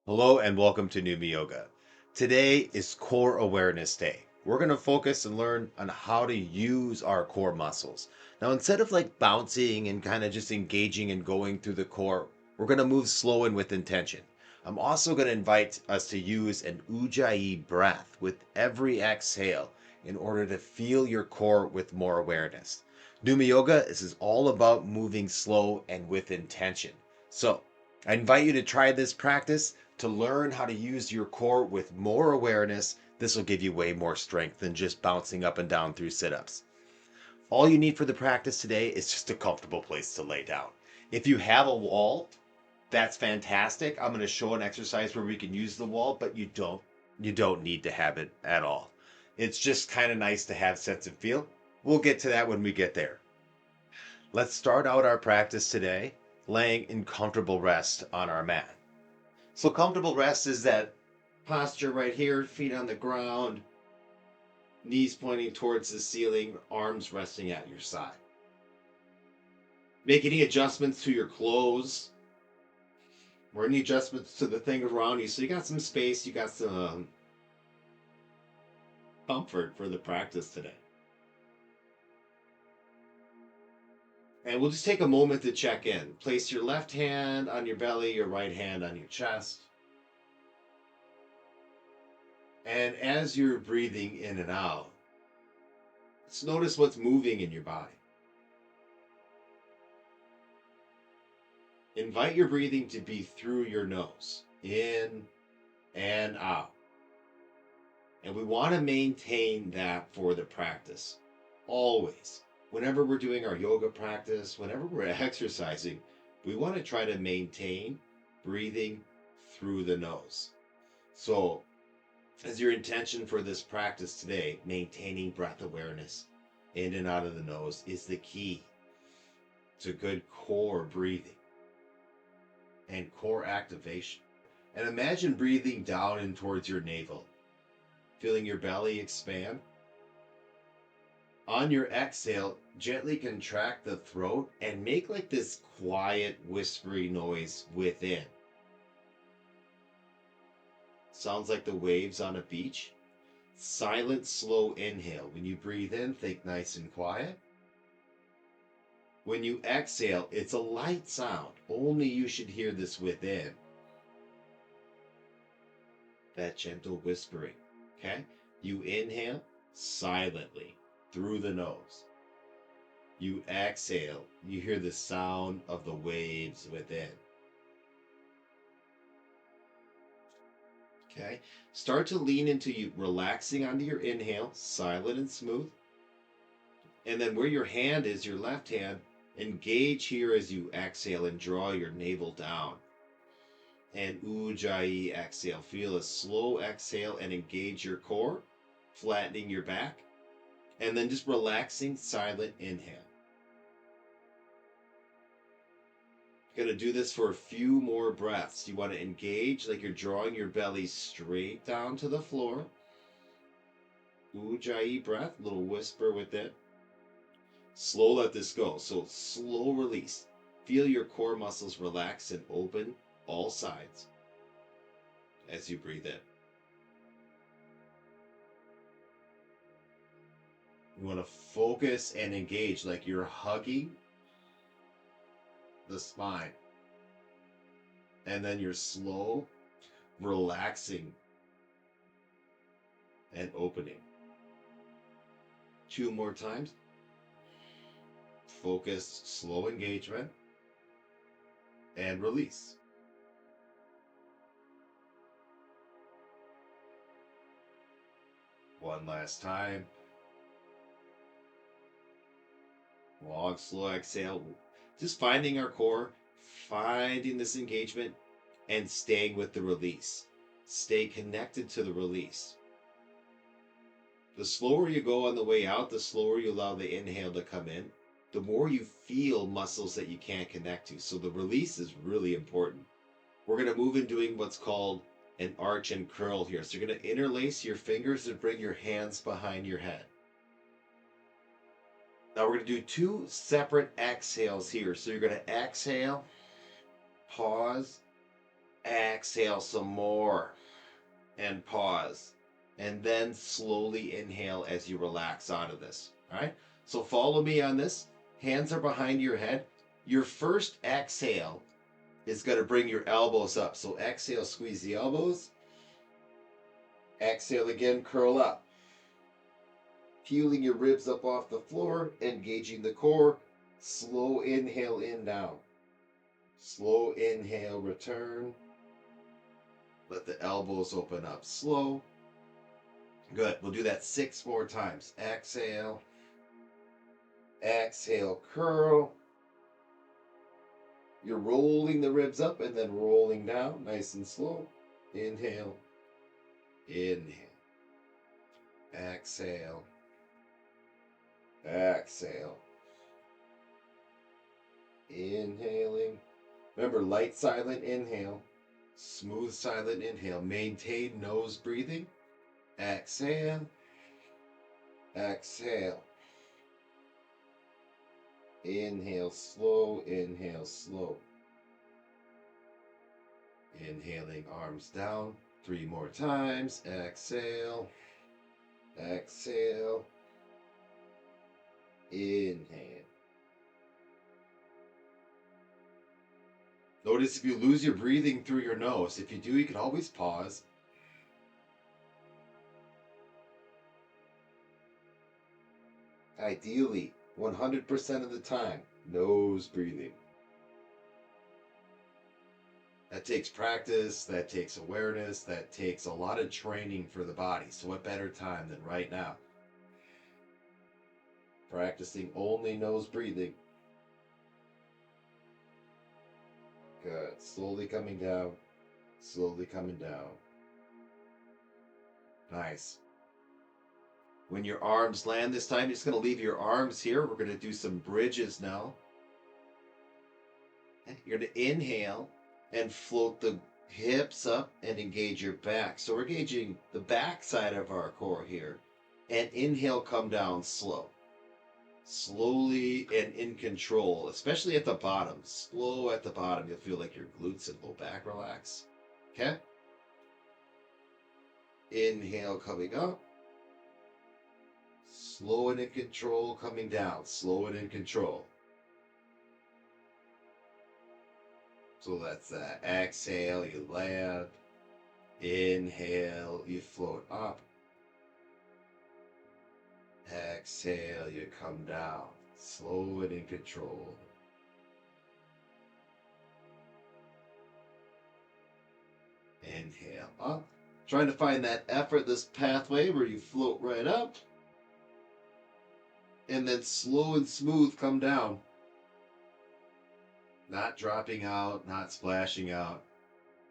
Hello and welcome to Numi Yoga. Today is Core Awareness Day. We're going to focus and learn on how to use our core muscles. Now, instead of like bouncing and kind of just engaging and going through the core, we're going to move slow and with intention. I'm also going to invite us to use an ujjayi breath with every exhale in order to feel your core with more awareness. Numi Yoga is all about moving slow and with intention. So, I invite you to try this practice to learn how to use your core with more awareness. This will give you way more strength than just bouncing up and down through sit ups. All you need for the practice today is just a comfortable place to lay down. If you have a wall, that's fantastic. I'm going to show an exercise where we can use the wall, but you don't need to have it at all. It's just kind of nice to have sense and feel. We'll get to that when we get there. Let's start out our practice today laying in comfortable rest on our mat. So comfortable rest is that posture right here, feet on the ground, knees pointing towards the ceiling, arms resting at your side. Make any adjustments to your clothes or any adjustments to the things around you. So you got some space, you got some comfort for the practice today. And we'll just take a moment to check in. Place your left hand on your belly, your right hand on your chest. And as you're breathing in and out, let's notice what's moving in your body. Invite your breathing to be through your nose, in and out. And we want to maintain that for the practice. Always. Whenever we're doing our yoga practice, whenever we're exercising, we want to try to maintain breathing through the nose. So, as your intention for this practice today, maintaining breath awareness in and out of the nose is the key to good core breathing and core activation. And imagine breathing down in towards your navel, feeling your belly expand. On your exhale, gently contract the throat and make like this quiet, whispery noise within. Sounds like the waves on a beach. Silent, slow inhale. When you breathe in, think nice and quiet. When you exhale, it's a light sound. Only you should hear this within. That gentle whispering. Okay? You inhale silently through the nose. You exhale, you hear the sound of the waves within. Okay? Start to lean into you, relaxing onto your inhale, silent and smooth. And then where your hand is, your left hand, engage here as you exhale and draw your navel down. And ujjayi exhale. Feel a slow exhale and engage your core, flattening your back. And then just relaxing, silent inhale. Going to do this for a few more breaths. You want to engage like you're drawing your belly straight down to the floor. Ujjayi breath, little whisper with it. Slow let this go. So slow release. Feel your core muscles relax and open all sides as you breathe in. You want to focus and engage like you're hugging the spine. And then you're slow, relaxing, and opening. 2 more times. Focus, slow engagement, and release. One last time. Long, slow exhale. Just finding our core, finding this engagement, and staying with the release. Stay connected to the release. The slower you go on the way out, the slower you allow the inhale to come in, the more you feel muscles that you can't connect to. So the release is really important. We're going to move in doing what's called an arch and curl here. So you're going to interlace your fingers and bring your hands behind your head. Now we're going to do 2 separate exhales here. So you're going to exhale, pause, Exhale some more and pause. And then slowly inhale as you relax out of this. All right. So follow me on this. Hands are behind your head. Your first exhale is going to bring your elbows up. So exhale, squeeze the elbows. Exhale again, curl up. Peeling your ribs up off the floor, engaging the core. Slow inhale in, down. Slow inhale, return. Let the elbows open up slow. Good. We'll do that 6 more times. Exhale. Exhale, curl. You're rolling the ribs up and then rolling down, nice and slow. Inhale. Inhale. Exhale. Exhale. Inhaling. Remember, light, silent inhale. Smooth, silent inhale. Maintain nose breathing. Exhale. Exhale. Inhale slow. Inhale slow. Inhaling, arms down. 3 more times. Exhale. Exhale. Inhale. Notice if you lose your breathing through your nose. If you do, you can always pause. Ideally, 100% of the time, nose breathing. That takes practice, that takes awareness, that takes a lot of training for the body. So what better time than right now? Practicing only nose breathing. Good. Slowly coming down. Slowly coming down. Nice. When your arms land this time, you're just going to leave your arms here. We're going to do some bridges now. You're going to inhale and float the hips up and engage your back. So we're engaging the back side of our core here. And inhale, come down slow. Slowly and in control, especially at the bottom. Slow at the bottom. You'll feel like your glutes and low back relax. Okay? Inhale, coming up. Slow and in control, coming down. Slow and in control. So that's that. Exhale, you land. Inhale, you float up. Exhale, you come down. Slow and in control. Inhale up. Trying to find that effortless pathway where you float right up. And then slow and smooth come down. Not dropping out, not splashing out.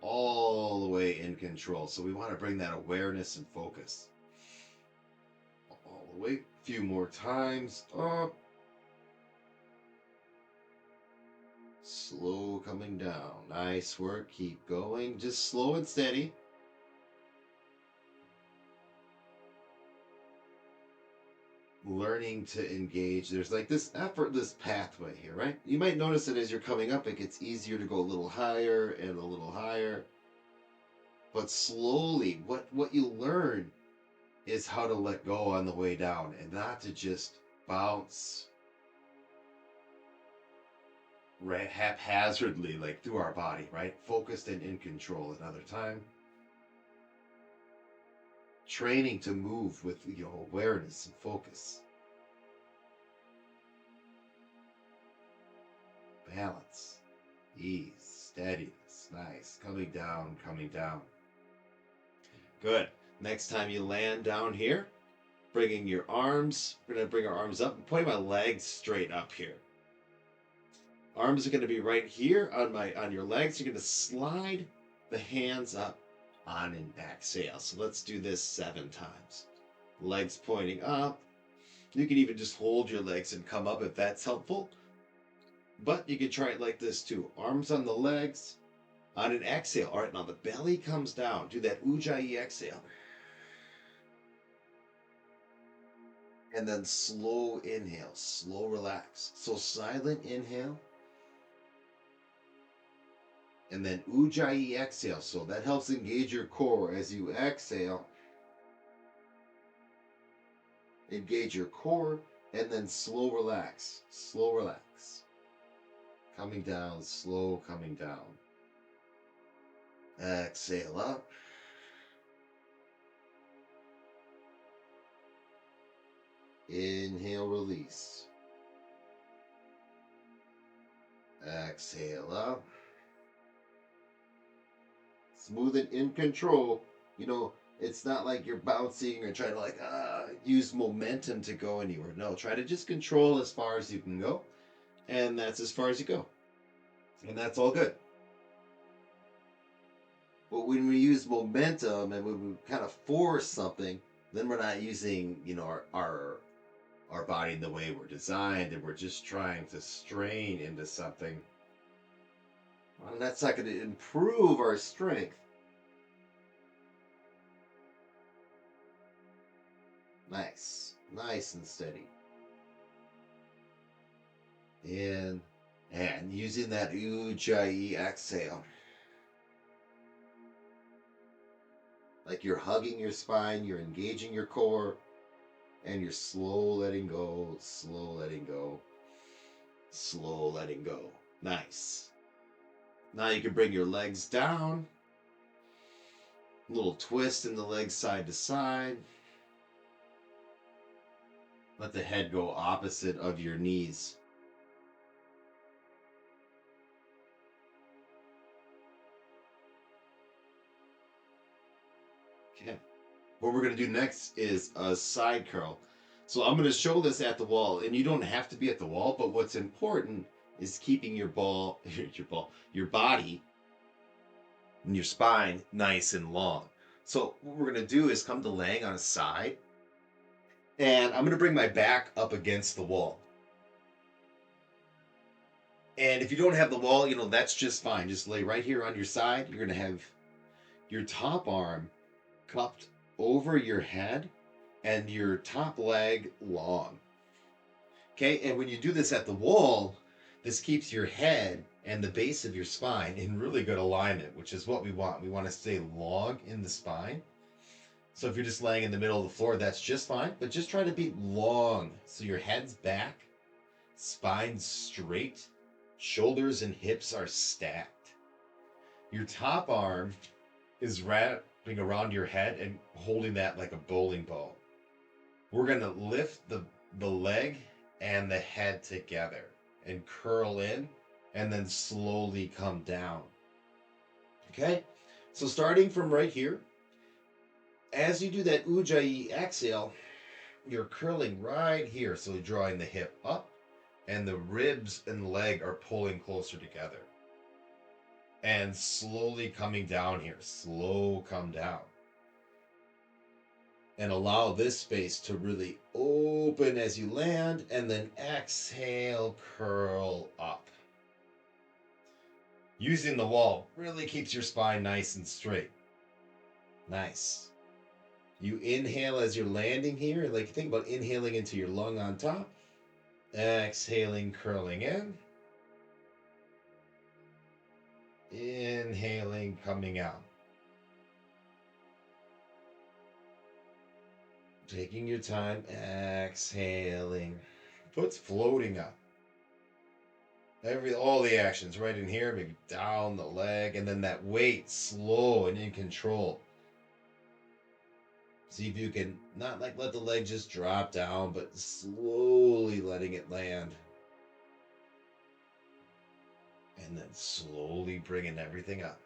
All the way in control. So we want to bring that awareness and focus. All the way. A few more times. Up. Slow coming down. Nice work. Keep going. Just slow and steady. Learning to engage. There's like this effortless pathway here, right? You might notice that as you're coming up, it gets easier to go a little higher and a little higher. But slowly, what you learn is how to let go on the way down and not to just bounce haphazardly like through our body, right? Focused and in control another time. Training to move with awareness and focus. Balance, ease, steadiness. Nice. Coming down, coming down. Good. Next time you land down here, bringing your arms, we're going to bring our arms up and pointing my legs straight up here. Arms are going to be right here on your legs. You're going to slide the hands up on an exhale. So let's do this 7 times. Legs pointing up. You can even just hold your legs and come up if that's helpful. But you can try it like this too. Arms on the legs. On an exhale. All right, now the belly comes down. Do that ujjayi exhale. And then slow inhale. Slow relax. So silent inhale. And then ujjayi exhale. So that helps engage your core as you exhale. Engage your core and then slow relax. Slow relax. Coming down, slow coming down. Exhale up. Inhale, release. Exhale up. Smooth and in control. It's not like you're bouncing or trying to use momentum to go anywhere. No, try to just control as far as you can go. And that's as far as you go. And that's all good. But when we use momentum and when we kind of force something, then we're not using, our body in the way we're designed, and we're just trying to strain into something. Well, that's not going to improve our strength. Nice. Nice and steady. In and using that ujjayi exhale. Like you're hugging your spine, you're engaging your core, and you're slow letting go, slow letting go, slow letting go. Nice. Now you can bring your legs down. A little twist in the legs side to side. Let the head go opposite of your knees. Okay. What we're going to do next is a side curl. So I'm going to show this at the wall, and you don't have to be at the wall, but what's important is keeping your body and your spine nice and long. So what we're going to do is come to laying on a side, and I'm going to bring my back up against the wall. And if you don't have the wall, that's just fine. Just lay right here on your side. You're going to have your top arm cupped over your head and your top leg long. Okay, and when you do this at the wall, this keeps your head and the base of your spine in really good alignment, which is what we want. We want to stay long in the spine. So if you're just laying in the middle of the floor, that's just fine, but just try to be long. So your head's back, spine's straight, shoulders and hips are stacked. Your top arm is wrapping around your head and holding that like a bowling ball. We're going to lift the leg and the head together and curl in and then slowly come down. Okay? So starting from right here, as you do that ujjayi exhale, you're curling right here. So you're drawing the hip up and the ribs and leg are pulling closer together. And slowly coming down here. Slow come down. And allow this space to really open as you land, and then exhale, curl up. Using the wall really keeps your spine nice and straight. Nice. You inhale as you're landing here, like think about inhaling into your lung on top, exhaling, curling in, inhaling, coming out. Taking your time, exhaling, foot's floating up. All the actions right in here, maybe down the leg, and then that weight slow and in control. See if you can not let the leg just drop down, but slowly letting it land. And then slowly bringing everything up.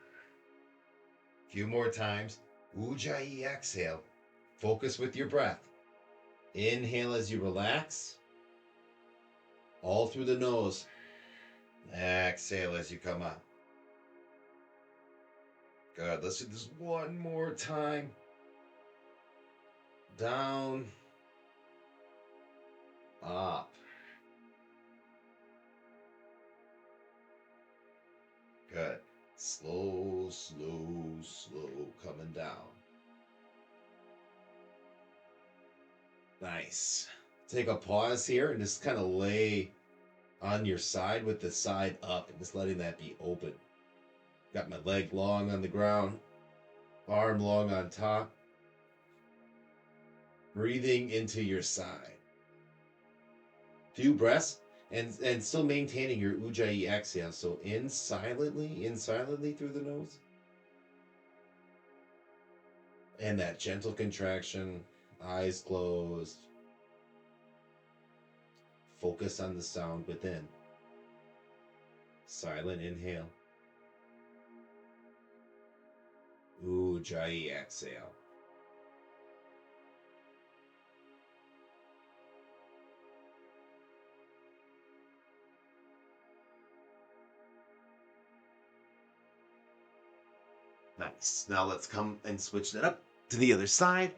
A few more times. Ujjayi exhale. Focus with your breath. Inhale as you relax. All through the nose. Exhale as you come up. Good. Let's do this one more time. Down. Up. Good. Slow, slow, slow coming down. Nice. Take a pause here and just kind of lay on your side with the side up and just letting that be open. Got my leg long on the ground, arm long on top. Breathing into your side. Few breaths and still maintaining your ujjayi exhale. So in silently through the nose. And that gentle contraction, eyes closed. Focus on the sound within. Silent inhale. Ujjayi exhale. Nice. Now let's come and switch that up to the other side.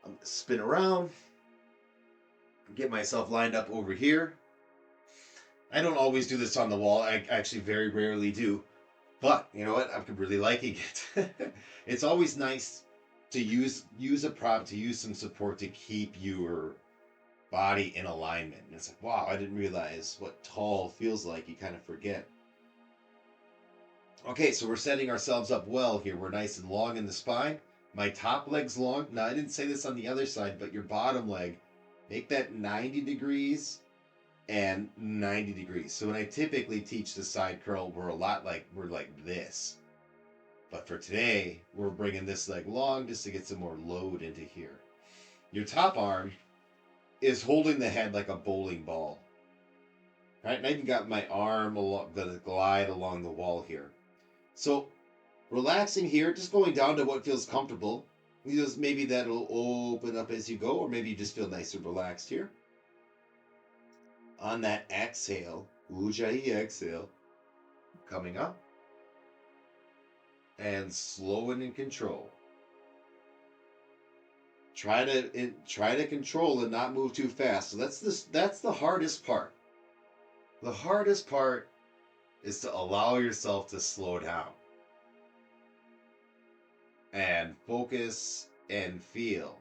I'm gonna spin around. Get myself lined up over here. I don't always do this on the wall. I actually very rarely do. But you know what? I'm really liking it. It's always nice to use a prop, to use some support to keep your body in alignment. And it's like, wow, I didn't realize what tall feels like. You kind of forget. Okay, so we're setting ourselves up well here. We're nice and long in the spine. My top leg's long. Now, I didn't say this on the other side, but your bottom leg, make that 90 degrees and 90 degrees. So when I typically teach the side curl, we're like this. But for today, we're bringing this leg long just to get some more load into here. Your top arm is holding the head like a bowling ball. All right, and I even got my arm going to glide along the wall here. So relaxing here, just going down to what feels comfortable. Maybe that'll open up as you go, or maybe you just feel nice and relaxed here. On that exhale, ujjayi exhale, coming up, and slow and in control. Try to control and not move too fast. So that's the hardest part. The hardest part is to allow yourself to slow down and focus and feel.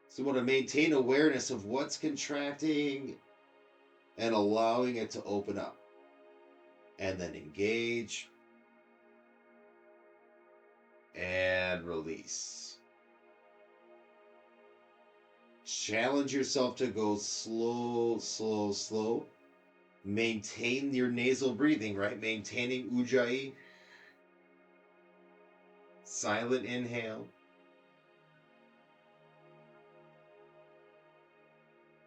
So you want to maintain awareness of what's contracting and allowing it to open up. And then engage and release. Challenge yourself to go slow, slow, slow. Maintain your nasal breathing, right? Maintaining ujjayi. Silent inhale.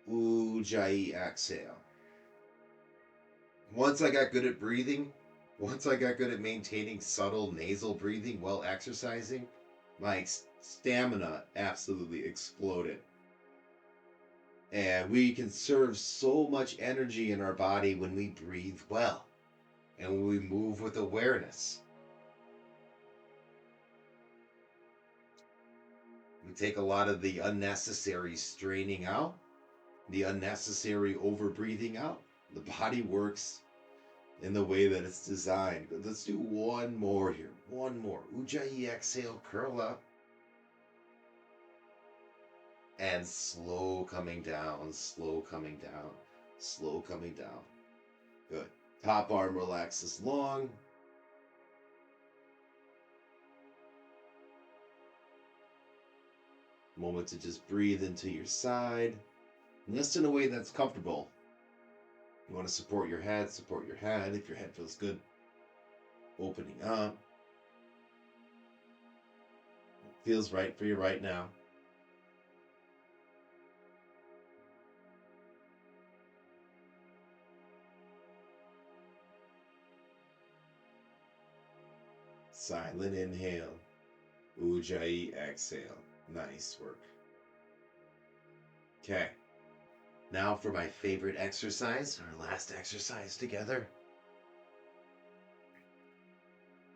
Ujjayi exhale. Once I got good at breathing, once I got good at maintaining subtle nasal breathing while exercising, my stamina absolutely exploded. And we conserve so much energy in our body when we breathe well and when we move with awareness. We take a lot of the unnecessary straining out, the unnecessary over breathing out. The body works in the way that it's designed. Let's do one more here. One more. Ujjayi exhale, curl up. And slow coming down, slow coming down, slow coming down. Good. Top arm relaxes long. Moment to just breathe into your side. And just in a way that's comfortable. You want to support your head if your head feels good. Opening up. It feels right for you right now. Silent inhale. Ujjayi exhale. Nice work. Okay. Now for my favorite exercise, our last exercise together.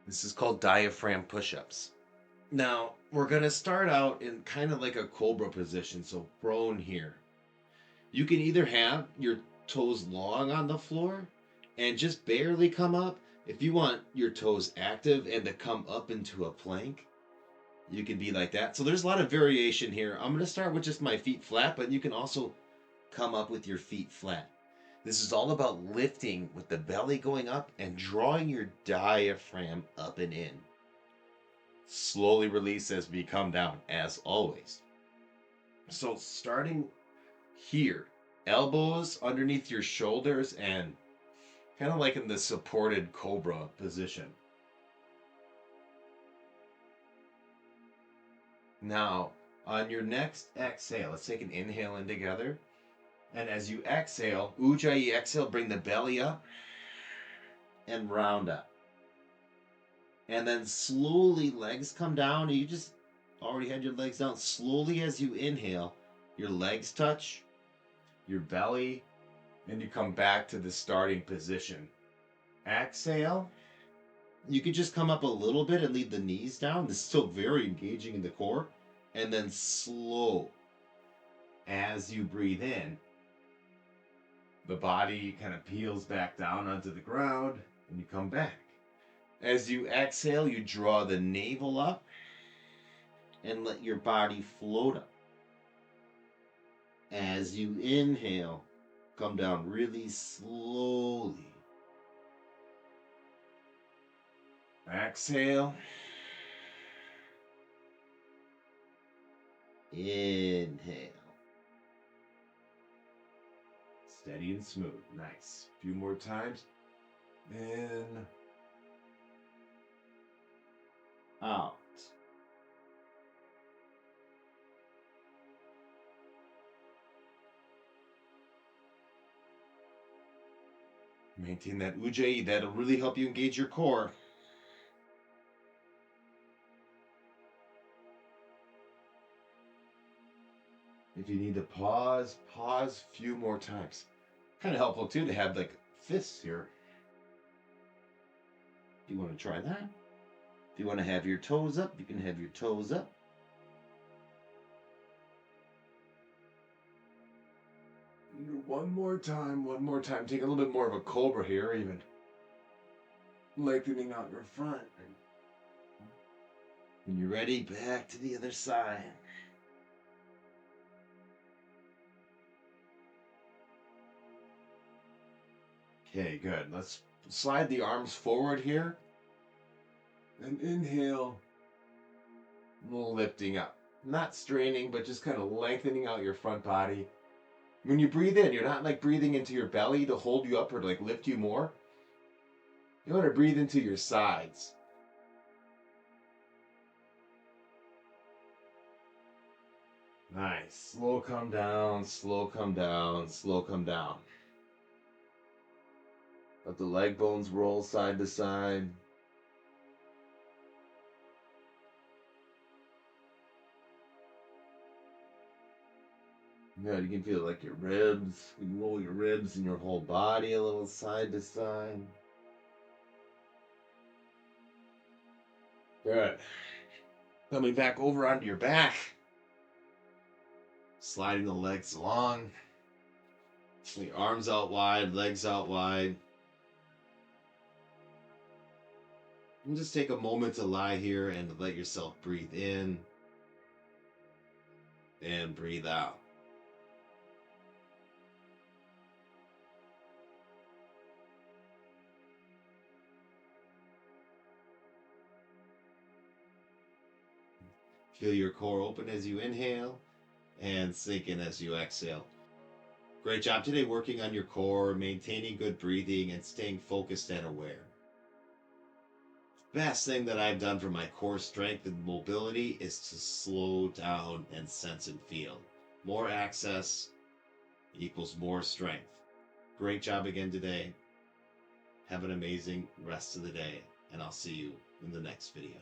This is called diaphragm push-ups. Now, we're going to start out in kind of like a cobra position, so prone here. You can either have your toes long on the floor and just barely come up. If you want your toes active and to come up into a plank, you can be like that. So there's a lot of variation here. I'm going to start with just my feet flat, but you can also come up with your feet flat. This is all about lifting with the belly going up and drawing your diaphragm up and in. Slowly release as we come down, as always. So, starting here, elbows underneath your shoulders and kind of like in the supported cobra position. Now, on your next exhale, let's take an inhale in together. And as you exhale, ujjayi exhale, bring the belly up and round up. And then slowly legs come down. You just already had your legs down. Slowly as you inhale, your legs touch, your belly, and you come back to the starting position. Exhale. You could just come up a little bit and leave the knees down. This is still very engaging in the core. And then slow. As you breathe in, the body kind of peels back down onto the ground and you come back. As you exhale, you draw the navel up and let your body float up. As you inhale, come down really slowly. Exhale. Inhale. Steady and smooth. Nice. A few more times. In. Out. Maintain that ujjayi. That'll really help you engage your core. If you need to pause a few more times. Kind of helpful too to have like fists here. If you want to try that. If you want to have your toes up, you can have your toes up. One more time. Take a little bit more of a cobra here, even lengthening out your front. When you're ready, back to the other side. Okay, good. Let's slide the arms forward here. And inhale, lifting up. Not straining, but just kind of lengthening out your front body. When you breathe in, you're not like breathing into your belly to hold you up or to like lift you more. You want to breathe into your sides. Nice. Slow come down, slow come down, slow come down. Let the leg bones roll side to side. Good, you can feel like your ribs. You can roll your ribs and your whole body a little side to side. Good. Coming back over onto your back. Sliding the legs along. The arms out wide, legs out wide. And just take a moment to lie here and let yourself breathe in and breathe out. Feel your core open as you inhale and sink in as you exhale. Great job today working on your core, maintaining good breathing, and staying focused and aware. Best thing that I've done for my core strength and mobility is to slow down and sense and feel. More access equals more strength. Great job again today. Have an amazing rest of the day, and I'll see you in the next video.